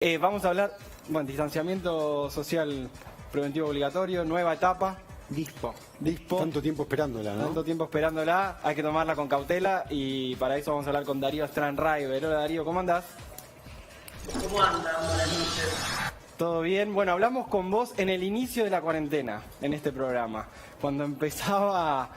Vamos a hablar, distanciamiento social preventivo obligatorio, nueva etapa. Dispo. Tanto tiempo esperándola, ¿no? Tanto tiempo esperándola, hay que tomarla con cautela y para eso vamos a hablar con Darío Stranraiver. Hola Darío, ¿cómo andás? ¿Cómo andan? Buenas noches. ¿Todo bien? Bueno, hablamos con vos en el inicio de la cuarentena, en este programa, cuando empezaba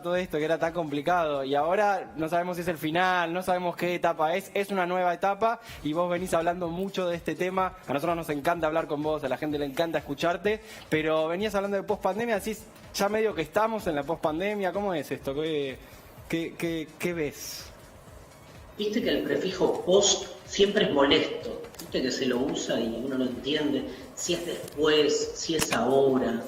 todo esto que era tan complicado y ahora no sabemos si es el final, no sabemos qué etapa es una nueva etapa y vos venís hablando mucho de este tema. A nosotros nos encanta hablar con vos, a la gente le encanta escucharte, pero venías hablando de pospandemia, decís ya medio que estamos en la pospandemia. ¿Cómo es esto? ¿Qué ves? Viste que el prefijo post siempre es molesto, viste que se lo usa y uno no entiende si es después, si es ahora.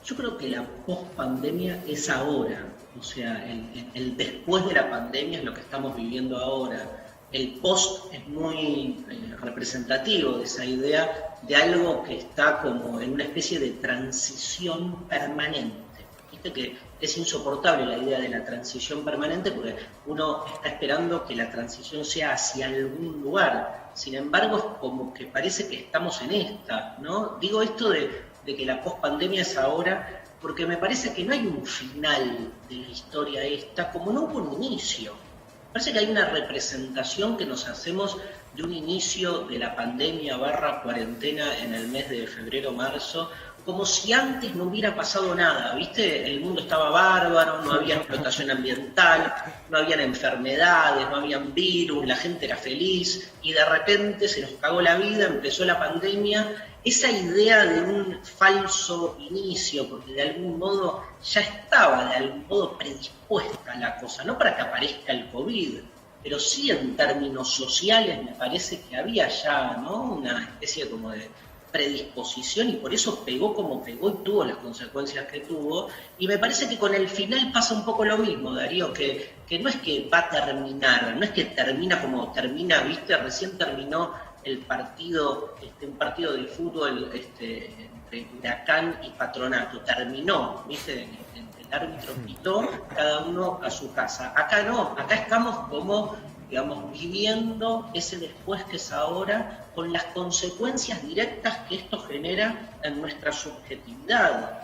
Yo creo que la post-pandemia es ahora, o sea, el después de la pandemia es lo que estamos viviendo ahora. El post es muy representativo de esa idea de algo que está como en una especie de transición permanente. Viste que es insoportable la idea de la transición permanente porque uno está esperando que la transición sea hacia algún lugar. Sin embargo, es como que parece que estamos en esta, ¿no? Digo esto de que la pospandemia es ahora, porque me parece que no hay un final de la historia esta, como no hubo un inicio. Me parece que hay una representación que nos hacemos de un inicio de la pandemia / cuarentena en el mes de febrero-marzo, como si antes no hubiera pasado nada, ¿viste? El mundo estaba bárbaro, no había explotación ambiental, no habían enfermedades, no habían virus, la gente era feliz y de repente se nos cagó la vida, empezó la pandemia. Esa idea de un falso inicio, porque de algún modo ya estaba de algún modo predispuesta la cosa, no para que aparezca el COVID, pero sí en términos sociales me parece que había ya, ¿no?, una especie como de predisposición y por eso pegó como pegó y tuvo las consecuencias que tuvo. Y me parece que con el final pasa un poco lo mismo, Darío, que no es que va a terminar, no es que termina como termina, ¿viste? Recién terminó el partido, un partido de fútbol entre Huracán y Patronato, terminó, ¿viste? El árbitro pitó, cada uno a su casa. Acá no, acá estamos como, digamos, viviendo ese después que es ahora, con las consecuencias directas que esto genera en nuestra subjetividad.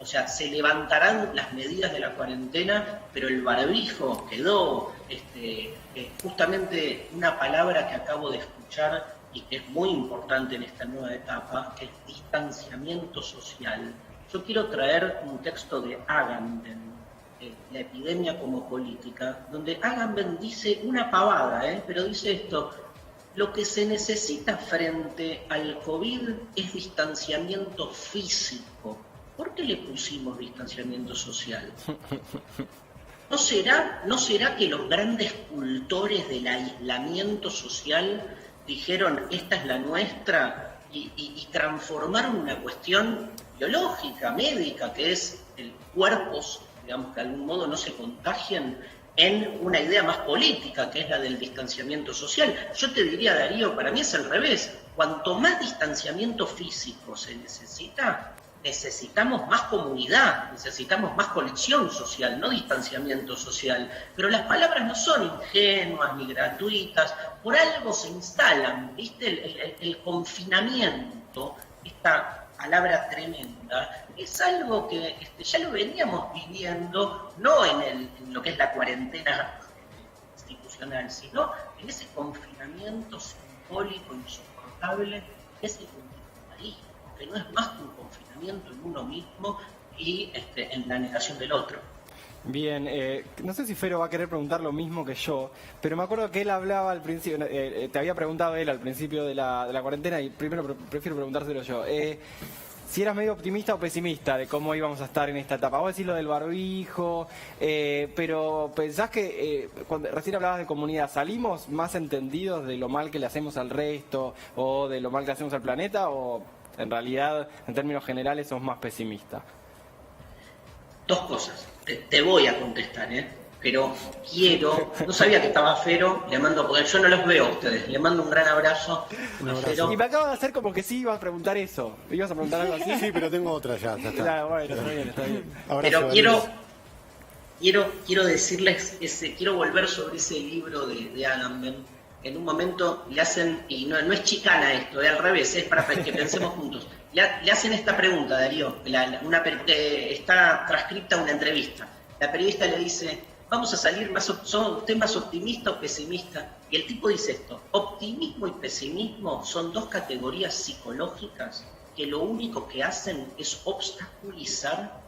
O sea, se levantarán las medidas de la cuarentena, pero el barbijo quedó. Justamente una palabra que acabo de escuchar y que es muy importante en esta nueva etapa, que es distanciamiento social. Yo quiero traer un texto de Agamben, La epidemia como política, donde Agamben dice una pavada, pero dice esto: lo que se necesita frente al COVID es distanciamiento físico. ¿Por qué le pusimos distanciamiento social? ¿No será que los grandes cultores del aislamiento social dijeron esta es la nuestra y transformaron una cuestión biológica, médica, que es el cuerpos, digamos, que de algún modo no se contagien, en una idea más política, que es la del distanciamiento social? Yo te diría, Darío, para mí es al revés. Cuanto más distanciamiento físico se necesita, necesitamos más comunidad, necesitamos más conexión social, no distanciamiento social. Pero las palabras no son ingenuas ni gratuitas, por algo se instalan, ¿viste? El confinamiento, esta palabra tremenda, es algo que ya lo veníamos viviendo, no en lo que es la cuarentena institucional, sino en ese confinamiento simbólico insoportable que es el individualismo, que no es más que un confinamiento en uno mismo y en la negación del otro. Bien, no sé si Fero va a querer preguntar lo mismo que yo, pero me acuerdo que él hablaba al principio, te había preguntado él al principio de la cuarentena y primero prefiero preguntárselo yo. Si eras medio optimista o pesimista de cómo íbamos a estar en esta etapa. Vos decís lo del barbijo, pero ¿pensás que cuando recién hablabas de comunidad, salimos más entendidos de lo mal que le hacemos al resto o de lo mal que le hacemos al planeta, o en realidad, en términos generales, sos más pesimista? Dos cosas. Te voy a contestar, pero no sabía que estaba Fero, le mando, porque yo no los veo a ustedes, le mando un gran abrazo. Y me acabo de hacer como que sí ibas a preguntar eso. ¿Ibas a preguntar algo así? Sí, pero tengo otra ya está. Claro, bueno, está bien. Pero quiero decirles, quiero volver sobre ese libro de Agamben, en un momento le hacen, y no es chicana esto, es al revés, es para que pensemos juntos, le hacen esta pregunta, Darío, está transcripta una entrevista, la periodista le dice, vamos a salir ¿usted más optimista o pesimista? Y el tipo dice esto, optimismo y pesimismo son dos categorías psicológicas que lo único que hacen es obstaculizar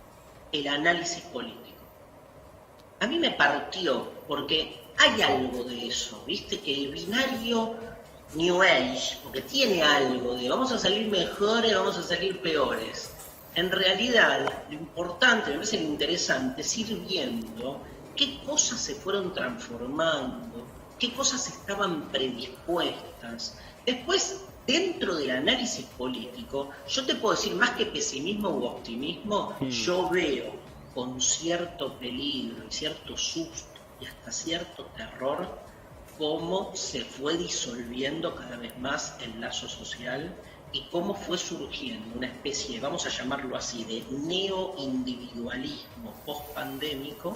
el análisis político. A mí me partió, porque hay algo de eso, ¿viste? Que el binario New Age, porque tiene algo de vamos a salir mejores, vamos a salir peores. En realidad, lo importante, me parece lo interesante, es ir viendo qué cosas se fueron transformando, qué cosas estaban predispuestas. Después, dentro del análisis político, yo te puedo decir, más que pesimismo u optimismo, yo veo con cierto peligro y cierto susto y hasta cierto terror cómo se fue disolviendo cada vez más el lazo social y cómo fue surgiendo una especie, vamos a llamarlo así, de neoindividualismo post-pandémico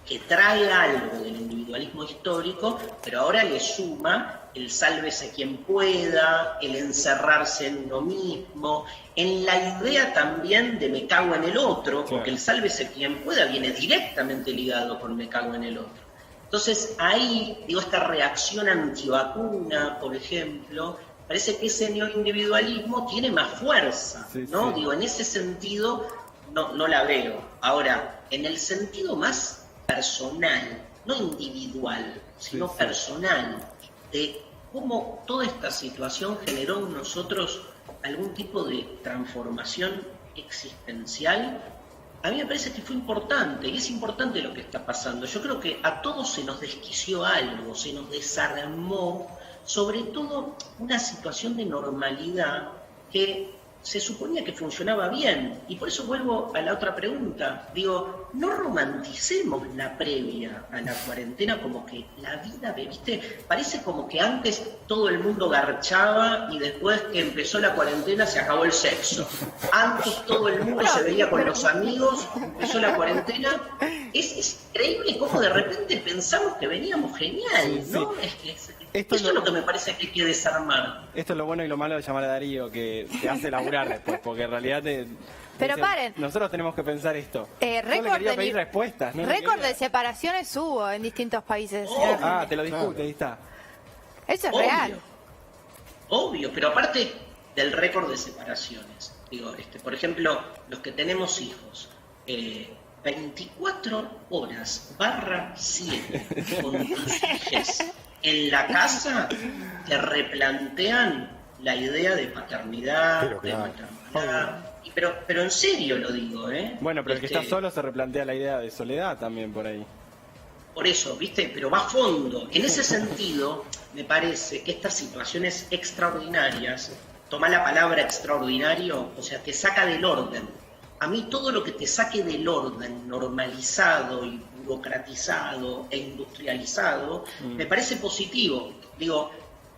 que trae algo del individualismo histórico, pero ahora le suma el sálvese quien pueda, el encerrarse en uno mismo, en la idea también de me cago en el otro, porque el sálvese quien pueda viene directamente ligado con me cago en el otro. Entonces ahí, digo, esta reacción antivacuna, por ejemplo, parece que ese neoindividualismo tiene más fuerza, ¿no? Digo, en ese sentido no la veo. Ahora, en el sentido más personal, no individual, sino personal, de cómo toda esta situación generó en nosotros algún tipo de transformación existencial, a mí me parece que fue importante, y es importante lo que está pasando. Yo creo que a todos se nos desquició algo, se nos desarmó, sobre todo una situación de normalidad que se suponía que funcionaba bien. Y por eso vuelvo a la otra pregunta. Digo, no romanticemos la previa a la cuarentena como que la vida, ¿viste? Parece como que antes todo el mundo garchaba y después que empezó la cuarentena se acabó el sexo. Antes todo el mundo se veía con los amigos, empezó la cuarentena. Es increíble cómo de repente pensamos que veníamos genial, ¿no? Esto es lo que me parece que hay que desarmar. Esto es lo bueno y lo malo de llamar a Darío, que te hace laburar después, porque en realidad Pero paren. Nosotros tenemos que pensar esto. Yo le quería pedir respuestas. Récord de separaciones hubo en distintos países. Te lo discute, ahí está. Eso es real. Obvio, pero aparte del récord de separaciones. Digo, por ejemplo, los que tenemos hijos, 24 horas /7 con tus hijos en la casa te replantean la idea de paternidad, de maternidad. Pero en serio lo digo, ¿eh? Bueno, pero el que está solo se replantea la idea de soledad también por ahí. Por eso, ¿viste? Pero va a fondo. En ese sentido, me parece que estas situaciones extraordinarias, toma la palabra extraordinario, o sea, te saca del orden. A mí todo lo que te saque del orden normalizado y burocratizado e industrializado, me parece positivo. Digo,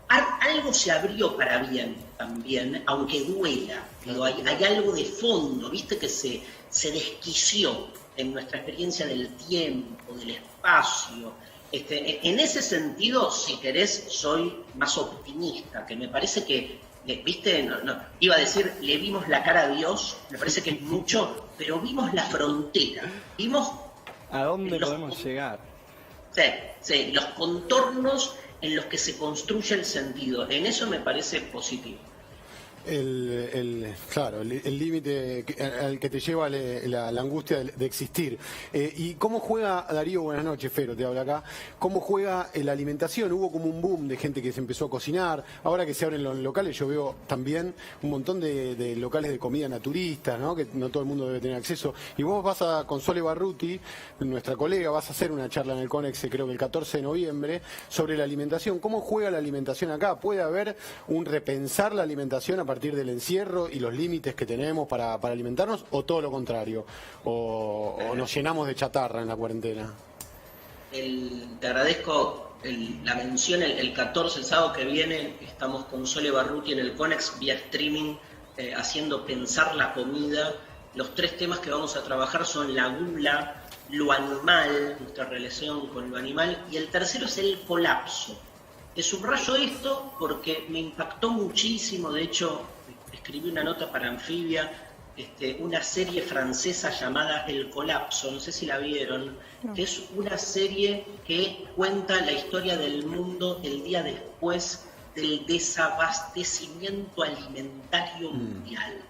algo se abrió para bien también, aunque duela. Digo, hay algo de fondo, ¿viste? Que se desquició en nuestra experiencia del tiempo, del espacio. En ese sentido, si querés, soy más optimista, que me parece que ¿viste? Iba a decir, le vimos la cara a Dios, me parece que es mucho, pero vimos la frontera, vimos ¿a dónde podemos llegar? Sí, los contornos en los que se construye el sentido, en eso me parece positivo. Claro, el límite al que te lleva la angustia de existir. ¿Y cómo juega, Darío, buenas noches, Fero, te habla acá, cómo juega la alimentación? Hubo como un boom de gente que se empezó a cocinar, ahora que se abren los locales, yo veo también un montón de locales de comida naturistas, ¿no? Que no todo el mundo debe tener acceso, y vos vas con Sole Barruti, nuestra colega, vas a hacer una charla en el CONEX, creo que el 14 de noviembre, sobre la alimentación. ¿Cómo juega la alimentación acá? ¿Puede haber un repensar la alimentación a partir del encierro y los límites que tenemos para alimentarnos, o todo lo contrario, o nos llenamos de chatarra en la cuarentena? Te agradezco la mención. El 14, el sábado que viene, estamos con Sole Barruti en el CONEX vía streaming, haciendo pensar la comida. Los 3 temas que vamos a trabajar son la gula, lo animal, nuestra relación con lo animal, y el tercero es el colapso. Subrayo esto porque me impactó muchísimo, de hecho escribí una nota para Anfibia, una serie francesa llamada El Colapso, no sé si la vieron, que es una serie que cuenta la historia del mundo el día después del desabastecimiento alimentario mundial.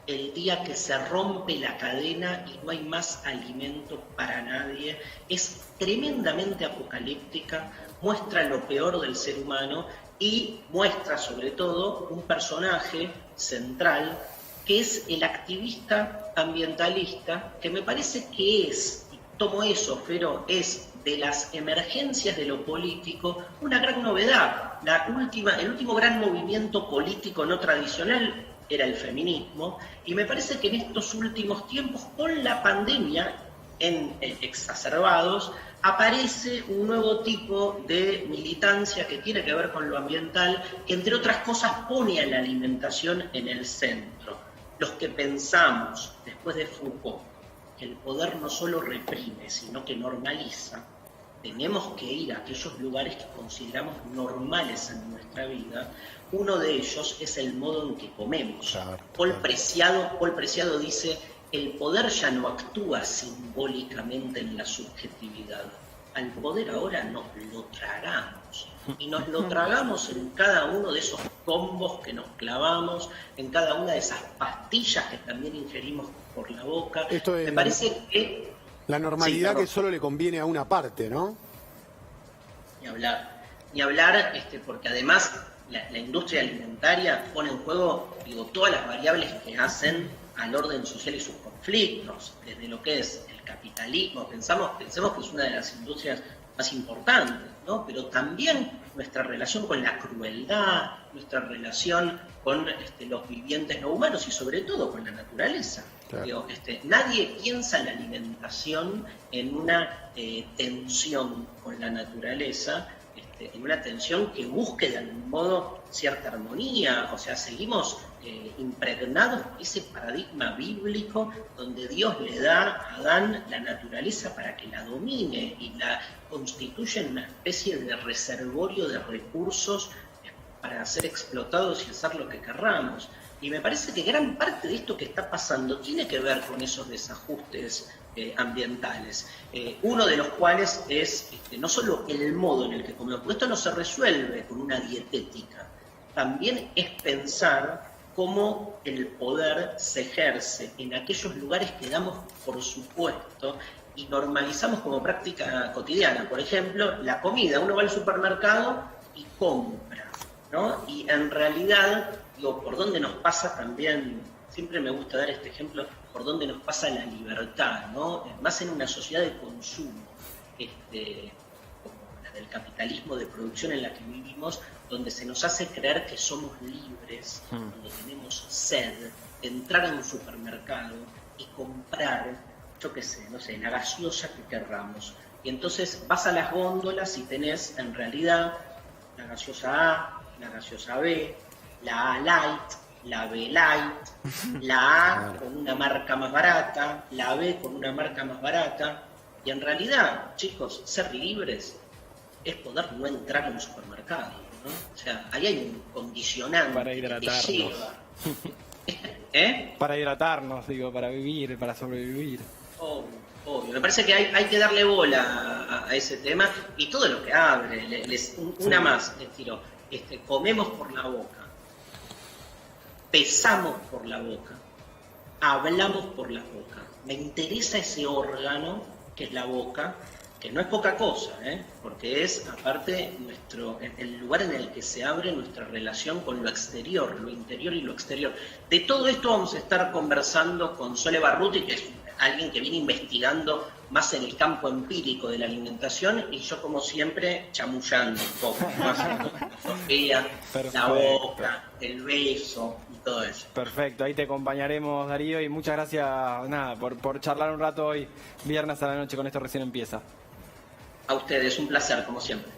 El día que se rompe la cadena y no hay más alimento para nadie. Es tremendamente apocalíptica, muestra lo peor del ser humano y muestra sobre todo un personaje central que es el activista ambientalista, que me parece que es, y tomo eso, pero es de las emergencias de lo político una gran novedad. El último gran movimiento político no tradicional era el feminismo, y me parece que en estos últimos tiempos, con la pandemia exacerbados, aparece un nuevo tipo de militancia que tiene que ver con lo ambiental, que entre otras cosas pone a la alimentación en el centro. Los que pensamos, después de Foucault, que el poder no solo reprime, sino que normaliza, tenemos que ir a aquellos lugares que consideramos normales en nuestra vida. Uno de ellos es el modo en que comemos. Claro. Paul Preciado dice: el poder ya no actúa simbólicamente en la subjetividad. Al poder ahora nos lo tragamos. Y nos lo tragamos en cada uno de esos combos que nos clavamos, en cada una de esas pastillas que también ingerimos por la boca. Esto es Me parece que... la normalidad Sí, que solo le conviene a una parte, ¿no? Ni hablar, porque además la industria alimentaria pone en juego, todas las variables que hacen al orden social y sus conflictos, desde lo que es el capitalismo. Pensemos que es una de las industrias más importantes, ¿no? Pero también nuestra relación con la crueldad, nuestra relación con los vivientes no humanos y sobre todo con la naturaleza. Claro. Nadie piensa la alimentación en una tensión con la naturaleza, en una tensión que busque de algún modo cierta armonía. O sea, seguimos impregnados de ese paradigma bíblico donde Dios le da a Adán la naturaleza para que la domine y la constituye en una especie de reservorio de recursos para ser explotados y hacer lo que querramos. Y me parece que gran parte de esto que está pasando tiene que ver con esos desajustes ambientales, uno de los cuales es no solo el modo en el que comemos, porque esto no se resuelve con una dietética, también es pensar cómo el poder se ejerce en aquellos lugares que damos por supuesto y normalizamos como práctica cotidiana. Por ejemplo, la comida, uno va al supermercado y compra, ¿no? Y en realidad, por dónde nos pasa también, siempre me gusta dar este ejemplo, por dónde nos pasa la libertad, ¿no? Más en una sociedad de consumo, como la del capitalismo de producción en la que vivimos, donde se nos hace creer que somos libres, cuando tenemos sed, de entrar a un supermercado y comprar, yo qué sé, no sé, la gaseosa que querramos. Y entonces vas a las góndolas y tenés en realidad la gaseosa A, la gaseosa B, la A Light, la B Light, la A con una marca más barata, la B con una marca más barata. Y en realidad, chicos, ser libres es poder no entrar a un supermercado, ¿no? O sea, ahí hay un condicionante para que te hidratarnos. lleva. Para hidratarnos, digo, para vivir, para sobrevivir. Obvio. Me parece que hay que darle bola a ese tema y todo lo que abre. Una más, les tiro. Comemos por la boca, pesamos por la boca, hablamos por la boca. Me interesa ese órgano que es la boca, que no es poca cosa, porque es aparte el lugar en el que se abre nuestra relación con lo exterior, lo interior y lo exterior. De todo esto vamos a estar conversando con Sole Barruti, que es alguien que viene investigando más en el campo empírico de la alimentación, y yo como siempre chamullando un poco más en la filosofía, la boca, el beso y todo eso. Perfecto, ahí te acompañaremos, Darío, y muchas gracias por charlar un rato hoy, viernes a la noche, con esto recién empieza. A ustedes, un placer como siempre.